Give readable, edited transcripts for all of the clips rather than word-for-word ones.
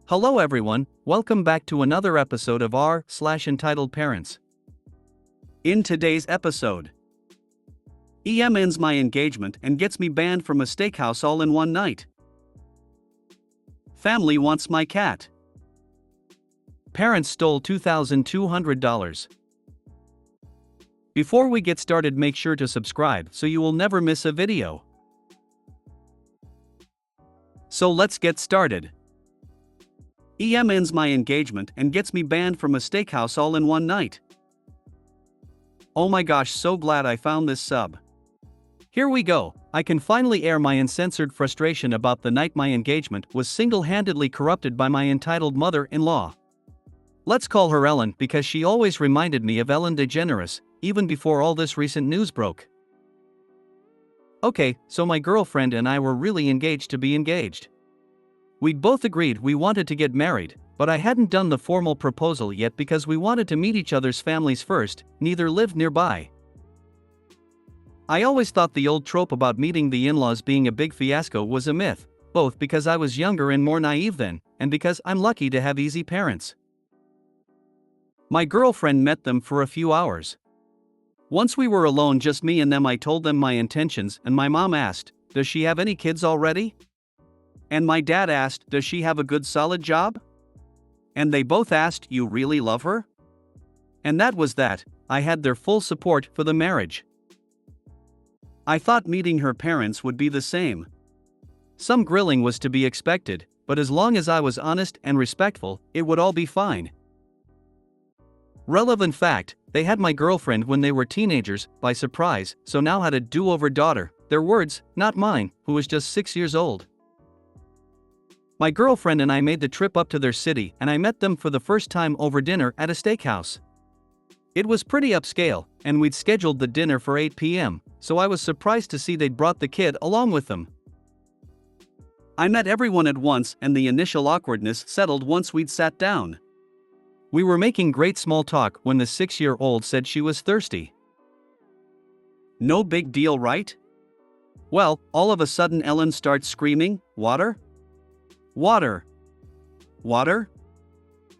Hello everyone, welcome back to another episode of r/Entitled Parents. In today's episode, EM ends my engagement and gets me banned from a steakhouse all in one night. Family wants my cat. Parents stole $2,200. Before we get started, make sure to subscribe so you will never miss a video. So let's get started. EM ends my engagement and gets me banned from a steakhouse all in one night. Oh my gosh, so glad I found this sub. Here we go. I can finally air my uncensored frustration about the night my engagement was single-handedly corrupted by my entitled mother-in-law. Let's call her Ellen because she always reminded me of Ellen DeGeneres, even before all this recent news broke. Okay, so my girlfriend and I were really engaged to be engaged. We'd both agreed we wanted to get married, but I hadn't done the formal proposal yet because we wanted to meet each other's families first, neither lived nearby. I always thought the old trope about meeting the in-laws being a big fiasco was a myth, both because I was younger and more naive then, and because I'm lucky to have easy parents. My girlfriend met them for a few hours. Once we were alone, just me and them, I told them my intentions, and my mom asked, "Does she have any kids already?" And my dad asked, "Does she have a good solid job?" And they both asked, "You really love her?" And that was that. I had their full support for the marriage. I thought meeting her parents would be the same. Some grilling was to be expected, but as long as I was honest and respectful, it would all be fine. Relevant fact, they had my girlfriend when they were teenagers by surprise, so now had a do-over daughter, their words, not mine, who was just 6 years old. My girlfriend and I made the trip up to their city and I met them for the first time over dinner at a steakhouse. It was pretty upscale, and we'd scheduled the dinner for 8 p.m., so I was surprised to see they'd brought the kid along with them. I met everyone at once and the initial awkwardness settled once we'd sat down. We were making great small talk when the 6-year-old said she was thirsty. No big deal, right? Well, all of a sudden Ellen starts screaming, "Water? Water! Water?"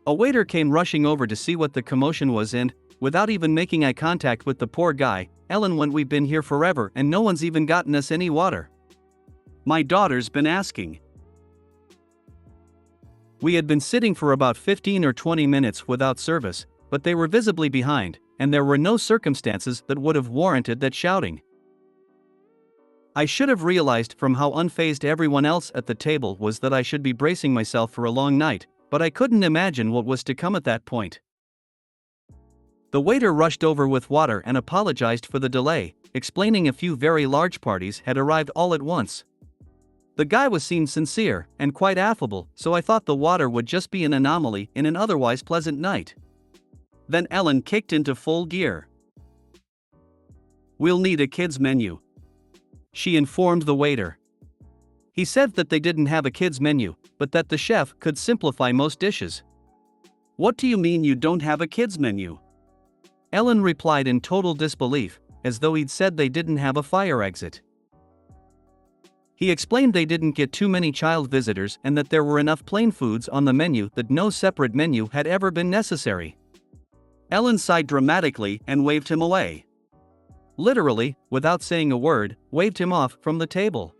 A waiter came rushing over to see what the commotion was and, without even making eye contact with the poor guy, Ellen went, "We've been here forever and no one's even gotten us any water. My daughter's been asking." We had been sitting for about 15 or 20 minutes without service, but they were visibly behind, and there were no circumstances that would have warranted that shouting. I should have realized from how unfazed everyone else at the table was that I should be bracing myself for a long night, but I couldn't imagine what was to come at that point. The waiter rushed over with water and apologized for the delay, explaining a few very large parties had arrived all at once. The guy seemed sincere and quite affable, so I thought the water would just be an anomaly in an otherwise pleasant night. Then Ellen kicked into full gear. "We'll need a kids menu," she informed the waiter. He said that they didn't have a kids menu, but that the chef could simplify most dishes. "What do you mean you don't have a kids menu?" Ellen replied in total disbelief, as though he'd said they didn't have a fire exit. He explained they didn't get too many child visitors and that there were enough plain foods on the menu that no separate menu had ever been necessary. Ellen sighed dramatically and waved him away. Literally, without saying a word, waved him off from the table.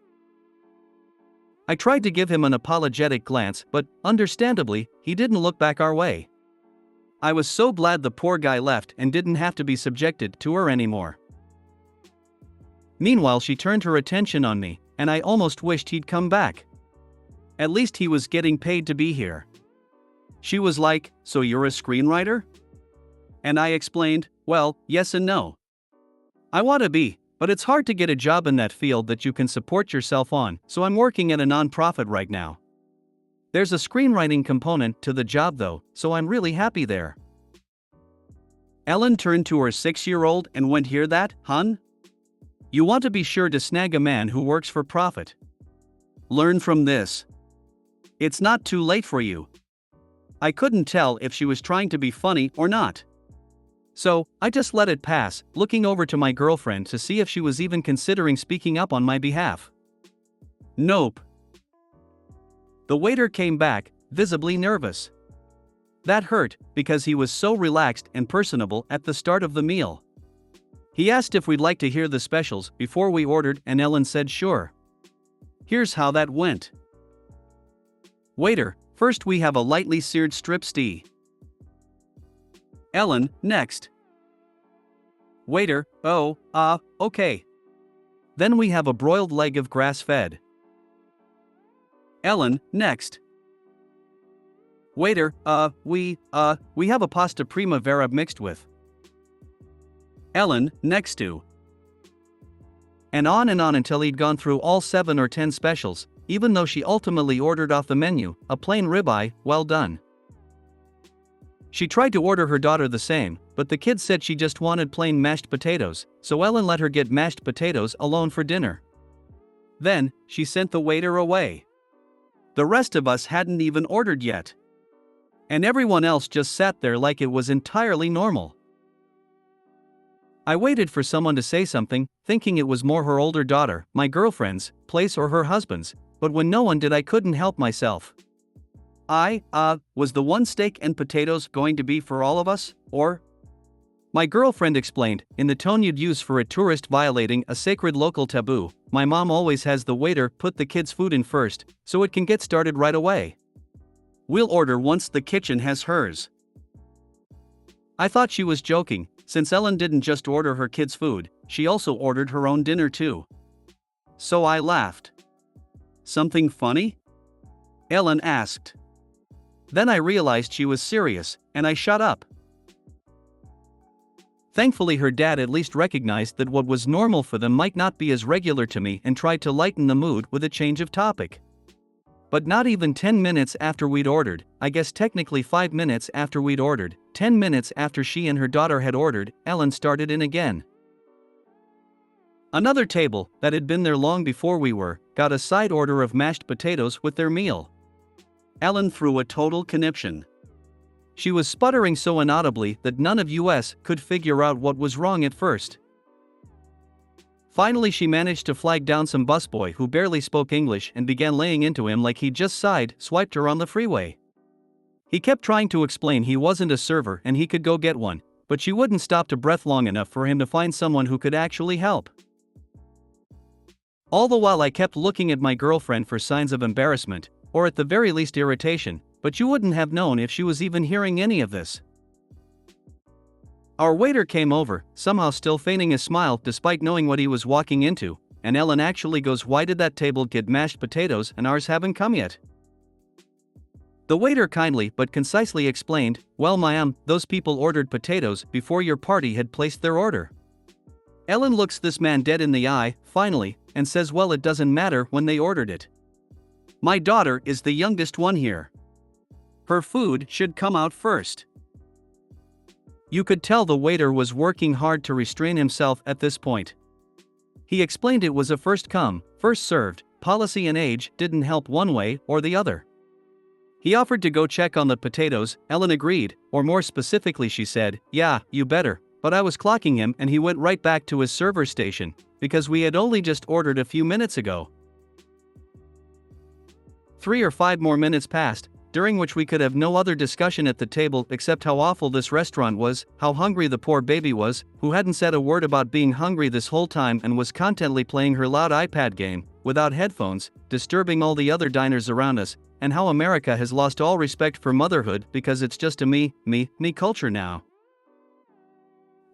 I tried to give him an apologetic glance, but, understandably, he didn't look back our way. I was so glad the poor guy left and didn't have to be subjected to her anymore. Meanwhile, she turned her attention on me, and I almost wished he'd come back. At least he was getting paid to be here. She was like, "So you're a screenwriter?" And I explained, "Well, yes and no. I want to be, but it's hard to get a job in that field that you can support yourself on, so I'm working at a non-profit right now. There's a screenwriting component to the job though, so I'm really happy there." Ellen turned to her 6-year-old and went, "Hear that, hun? You want to be sure to snag a man who works for profit. Learn from this. It's not too late for you." I couldn't tell if she was trying to be funny or not. So, I just let it pass, looking over to my girlfriend to see if she was even considering speaking up on my behalf. Nope. The waiter came back, visibly nervous. That hurt, because he was so relaxed and personable at the start of the meal. He asked if we'd like to hear the specials before we ordered, and Ellen said sure. Here's how that went. Waiter, first we have a lightly seared strip steak. Ellen, next. Waiter, okay. Then we have a broiled leg of grass-fed. Ellen, next. Waiter, we have a pasta primavera mixed with. Ellen, next to. And on until he'd gone through all 7 or 10 specials, even though she ultimately ordered off the menu, a plain ribeye, well done. She tried to order her daughter the same, but the kid said she just wanted plain mashed potatoes, so Ellen let her get mashed potatoes alone for dinner. Then, she sent the waiter away. The rest of us hadn't even ordered yet. And everyone else just sat there like it was entirely normal. I waited for someone to say something, thinking it was more her older daughter, my girlfriend's, place or her husband's, but when no one did I couldn't help myself. Was the one steak and potatoes going to be for all of us, or? My girlfriend explained, in the tone you'd use for a tourist violating a sacred local taboo, my mom always has the waiter put the kids' food in first, so it can get started right away. We'll order once the kitchen has hers. I thought she was joking, since Ellen didn't just order her kids' food, she also ordered her own dinner too. So I laughed. Something funny? Ellen asked. Then I realized she was serious, and I shut up. Thankfully her dad at least recognized that what was normal for them might not be as regular to me and tried to lighten the mood with a change of topic. But not even 10 minutes after we'd ordered, I guess technically 5 minutes after we'd ordered, 10 minutes after she and her daughter had ordered, Ellen started in again. Another table, that had been there long before we were, got a side order of mashed potatoes with their meal. Ellen threw a total conniption. She was sputtering so inaudibly that none of us could figure out what was wrong at first. Finally she managed to flag down some busboy who barely spoke English and began laying into him like he'd just swiped her on the freeway. He kept trying to explain he wasn't a server and he could go get one, but she wouldn't stop to breath long enough for him to find someone who could actually help. All the while I kept looking at my girlfriend for signs of embarrassment, or at the very least irritation, but you wouldn't have known if she was even hearing any of this. Our waiter came over, somehow still feigning a smile despite knowing what he was walking into, and Ellen actually goes, "Why did that table get mashed potatoes and ours haven't come yet?" The waiter kindly but concisely explained, "Well ma'am, those people ordered potatoes before your party had placed their order." Ellen looks this man dead in the eye, finally, and says, "Well, it doesn't matter when they ordered it. My daughter is the youngest one here. Her food should come out first." You could tell the waiter was working hard to restrain himself at this point. He explained it was a first come, first served policy and age didn't help one way or the other. He offered to go check on the potatoes. Ellen agreed, or more specifically she said, "Yeah, you better," but I was clocking him and he went right back to his server station, because we had only just ordered a few minutes ago. 3 or 5 more minutes passed, during which we could have no other discussion at the table except how awful this restaurant was, how hungry the poor baby was, who hadn't said a word about being hungry this whole time and was contentedly playing her loud iPad game, without headphones, disturbing all the other diners around us, and how America has lost all respect for motherhood because it's just a me culture now.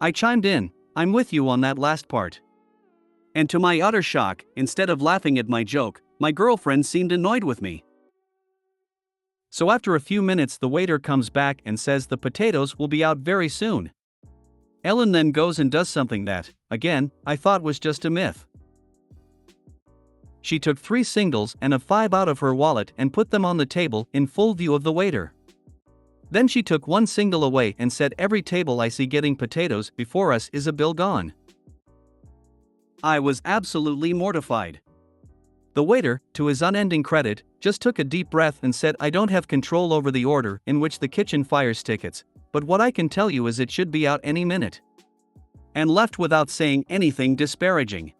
I chimed in, "I'm with you on that last part." And to my utter shock, instead of laughing at my joke, my girlfriend seemed annoyed with me. So after a few minutes the waiter comes back and says the potatoes will be out very soon. Ellen then goes and does something that, again, I thought was just a myth. She took 3 singles and a 5 out of her wallet and put them on the table in full view of the waiter. Then she took 1 single away and said, "Every table I see getting potatoes before us is a bill gone." I was absolutely mortified. The waiter, to his unending credit, just took a deep breath and said, "I don't have control over the order in which the kitchen fires tickets, but what I can tell you is it should be out any minute." And left without saying anything disparaging.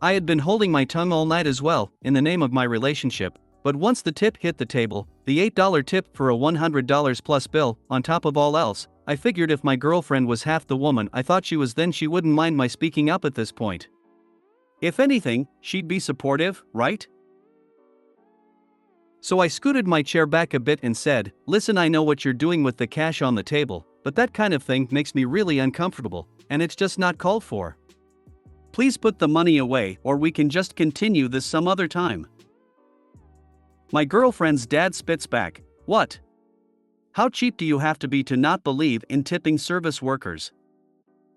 I had been holding my tongue all night as well, in the name of my relationship, But once the tip hit the table, the $8 tip for a $100 plus bill, on top of all else, I figured if my girlfriend was half the woman I thought she was, then she wouldn't mind my speaking up at this point. If anything, she'd be supportive, right? So I scooted my chair back a bit and said, "Listen, I know what you're doing with the cash on the table, but that kind of thing makes me really uncomfortable, and it's just not called for. Please put the money away, or we can just continue this some other time." My girlfriend's dad spits back, "What? How cheap do you have to be to not believe in tipping service workers?"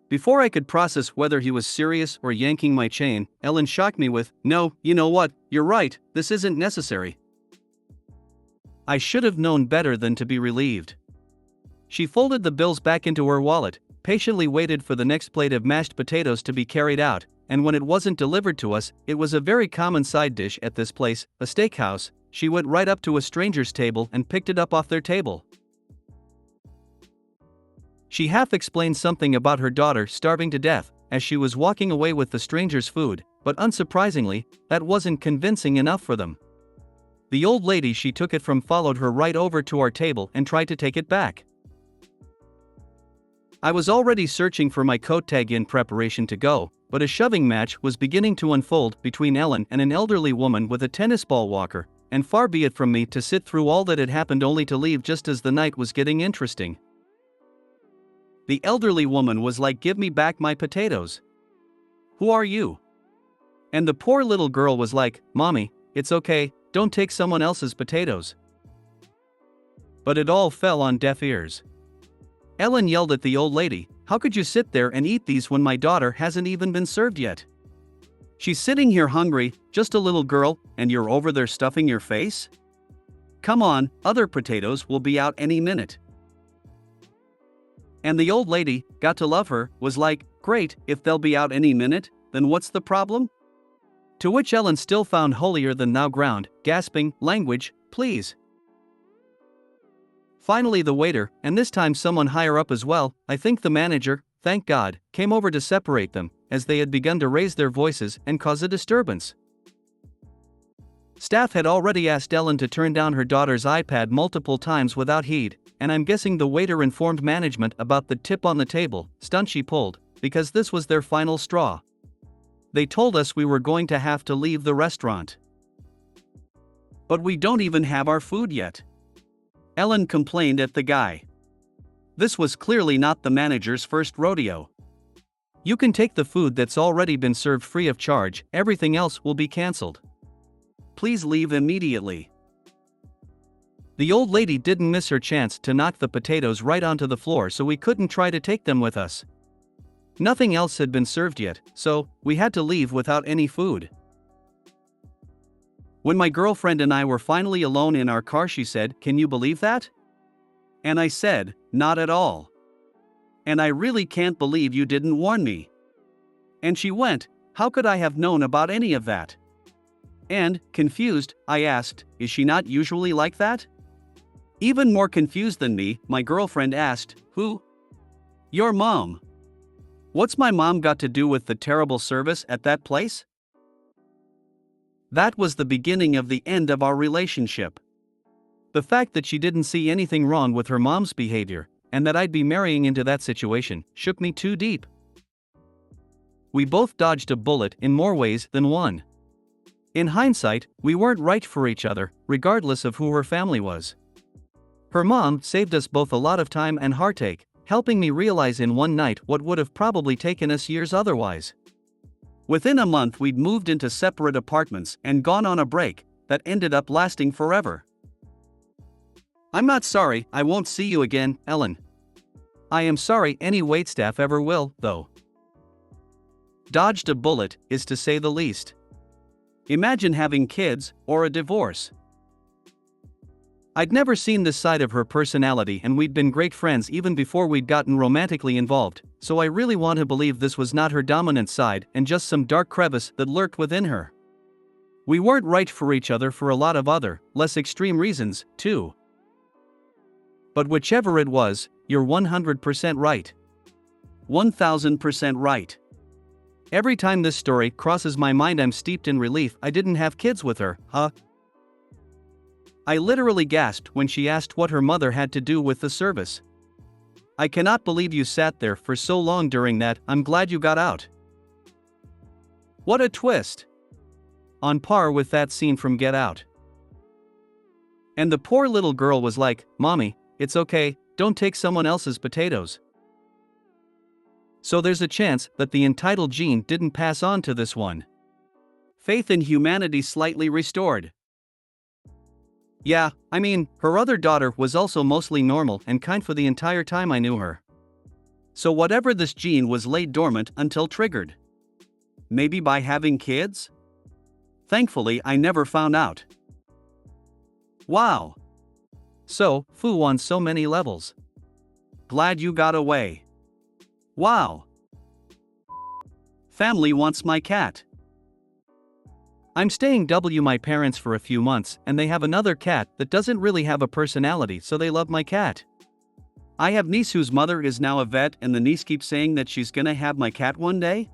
Before I could process whether he was serious or yanking my chain, Ellen shocked me with, "No, you know what, you're right, this isn't necessary." I should have known better than to be relieved. She folded the bills back into her wallet, patiently waited for the next plate of mashed potatoes to be carried out, and when it wasn't delivered to us, it was a very common side dish at this place, a steakhouse, she went right up to a stranger's table and picked it up off their table. She half explained something about her daughter starving to death as she was walking away with the stranger's food, but unsurprisingly, that wasn't convincing enough for them. The old lady she took it from followed her right over to our table and tried to take it back. I was already searching for my coat tag in preparation to go, but a shoving match was beginning to unfold between Ellen and an elderly woman with a tennis ball walker, and far be it from me to sit through all that had happened only to leave just as the night was getting interesting. The elderly woman was like, "Give me back my potatoes. Who are you?" And the poor little girl was like, "Mommy, it's okay, don't take someone else's potatoes." But it all fell on deaf ears. Ellen yelled at the old lady, "How could you sit there and eat these when my daughter hasn't even been served yet? She's sitting here hungry, just a little girl, and you're over there stuffing your face? Come on, other potatoes will be out any minute." And the old lady, got to love her, was like, "Great, if they'll be out any minute, then what's the problem?" To which Ellen still found holier than thou ground, gasping, "Language, please." Finally the waiter, and this time someone higher up as well, I think the manager, thank God, came over to separate them, as they had begun to raise their voices and cause a disturbance. Staff had already asked Ellen to turn down her daughter's iPad multiple times without heed, and I'm guessing the waiter informed management about the tip on the table, stunt she pulled, because this was their final straw. They told us we were going to have to leave the restaurant. "But we don't even have our food yet," Ellen complained at the guy. This was clearly not the manager's first rodeo. "You can take the food that's already been served free of charge, everything else will be cancelled. Please leave immediately." The old lady didn't miss her chance to knock the potatoes right onto the floor, so we couldn't try to take them with us. Nothing else had been served yet, so we had to leave without any food. When my girlfriend and I were finally alone in our car, she said, "Can you believe that?" And I said, "Not at all. And I really can't believe you didn't warn me." And she went, "How could I have known about any of that?" And, confused, I asked, "Is she not usually like that?" Even more confused than me, my girlfriend asked, "Who?" "Your mom." "What's my mom got to do with the terrible service at that place?" That was the beginning of the end of our relationship. The fact that she didn't see anything wrong with her mom's behavior, and that I'd be marrying into that situation, shook me too deep. We both dodged a bullet in more ways than one. In hindsight, we weren't right for each other, regardless of who her family was. Her mom saved us both a lot of time and heartache, helping me realize in one night what would have probably taken us years otherwise. Within a month we'd moved into separate apartments and gone on a break that ended up lasting forever. "I'm not sorry I won't see you again, Ellen. I am sorry any waitstaff ever will, though." Dodged a bullet, is to say the least. Imagine having kids, or a divorce. I'd never seen this side of her personality, and we'd been great friends even before we'd gotten romantically involved, so I really want to believe this was not her dominant side and just some dark crevice that lurked within her. We weren't right for each other for a lot of other, less extreme reasons, too. But whichever it was, you're 100% right. 1000% right. Every time this story crosses my mind, I'm steeped in relief I didn't have kids with her, huh? I literally gasped when she asked what her mother had to do with the service. I cannot believe you sat there for so long during that. I'm glad you got out. What a twist! On par with that scene from Get Out. And the poor little girl was like, "Mommy, it's okay, don't take someone else's potatoes." So there's a chance that the entitled gene didn't pass on to this one. Faith in humanity slightly restored. Yeah, I mean, her other daughter was also mostly normal and kind for the entire time I knew her. So whatever this gene was laid dormant until triggered. Maybe by having kids? Thankfully, I never found out. Wow. So, Fu on so many levels. Glad you got away. Wow. Family wants my cat. I'm staying with my parents for a few months and they have another cat that doesn't really have a personality, so they love my cat. I have niece whose mother is now a vet and the niece keeps saying that she's gonna have my cat one day.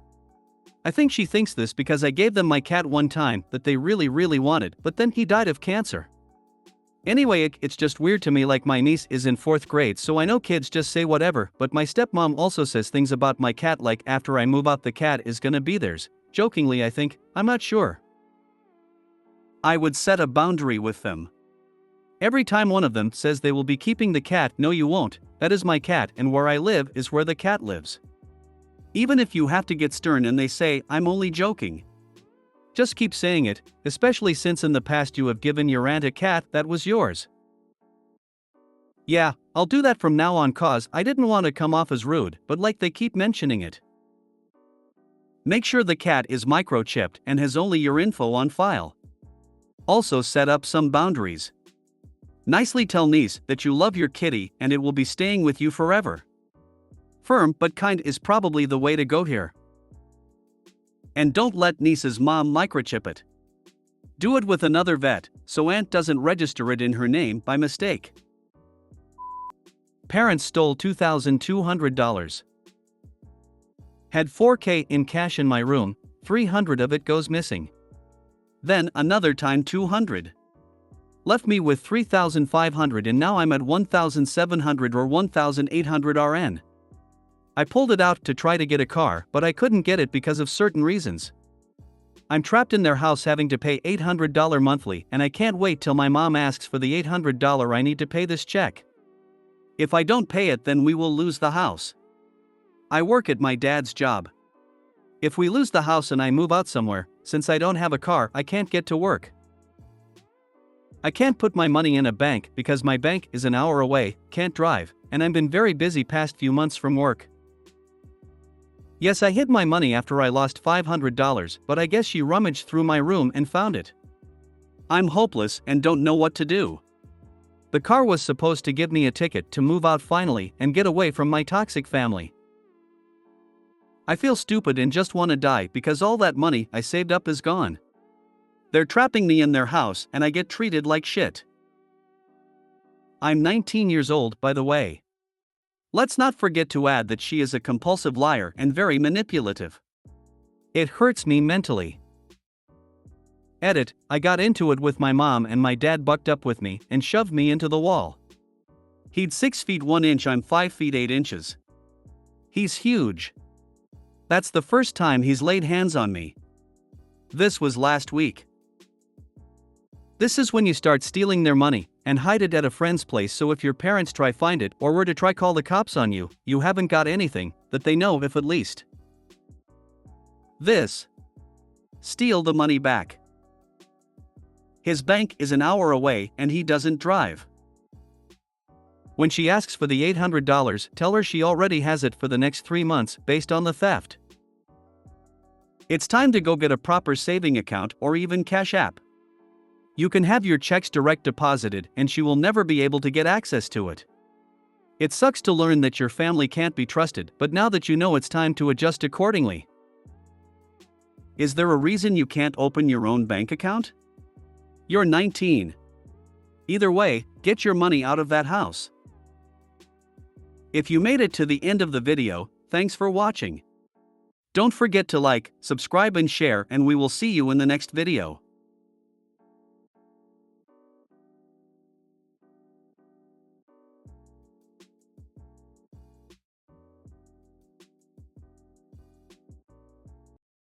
I think she thinks this because I gave them my cat one time that they really wanted, but then he died of cancer. Anyway, it's just weird to me, like my niece is in 4th grade, so I know kids just say whatever, but my stepmom also says things about my cat like after I move out the cat is gonna be theirs. Jokingly, I think, I'm not sure. I would set a boundary with them. Every time one of them says they will be keeping the cat, no you won't, that is my cat and where I live is where the cat lives. Even if you have to get stern and they say, I'm only joking. Just keep saying it, especially since in the past you have given your aunt a cat that was yours. Yeah, I'll do that from now on cause I didn't want to come off as rude, but like they keep mentioning it. Make sure the cat is microchipped and has only your info on file. Also set up some boundaries. Nicely tell niece that you love your kitty and it will be staying with you forever. Firm but kind is probably the way to go here. And don't let niece's mom microchip it. Do it with another vet, so aunt doesn't register it in her name by mistake. Parents stole $2,200. Had $4K in cash in my room, $300 of it goes missing. Then another time $200. Left me with $3,500 and now I'm at $1,700 or $1,800 RN. I pulled it out to try to get a car, but I couldn't get it because of certain reasons. I'm trapped in their house having to pay $800 monthly and I can't wait till my mom asks for the $800 I need to pay this check. If I don't pay it, then we will lose the house. I work at my dad's job. If we lose the house and I move out somewhere, since I don't have a car, I can't get to work. I can't put my money in a bank because my bank is an hour away, can't drive, and I've been very busy past few months from work. Yes, I hid my money after I lost $500, but I guess she rummaged through my room and found it. I'm hopeless and don't know what to do. The car was supposed to give me a ticket to move out finally and get away from my toxic family. I feel stupid and just want to die because all that money I saved up is gone. They're trapping me in their house and I get treated like shit. I'm 19 years old, by the way. Let's not forget to add that she is a compulsive liar and very manipulative. It hurts me mentally. Edit, I got into it with my mom and my dad bucked up with me and shoved me into the wall. He'd 6 feet 1 inch, I'm 5 feet 8 inches. He's huge. That's the first time he's laid hands on me. This was last week. This is when you start stealing their money and hide it at a friend's place, so if your parents try find it or were to try call the cops on you, you haven't got anything that they know if at least. This. Steal the money back. His bank is an hour away and he doesn't drive. When she asks for the $800, tell her she already has it for the next 3 months based on the theft. It's time to go get a proper saving account or even Cash App. You can have your checks direct deposited and she will never be able to get access to it. It sucks to learn that your family can't be trusted, but now that you know, it's time to adjust accordingly. Is there a reason you can't open your own bank account? You're 19. Either way, get your money out of that house. If you made it to the end of the video, thanks for watching. Don't forget to like, subscribe and share, and we will see you in the next video.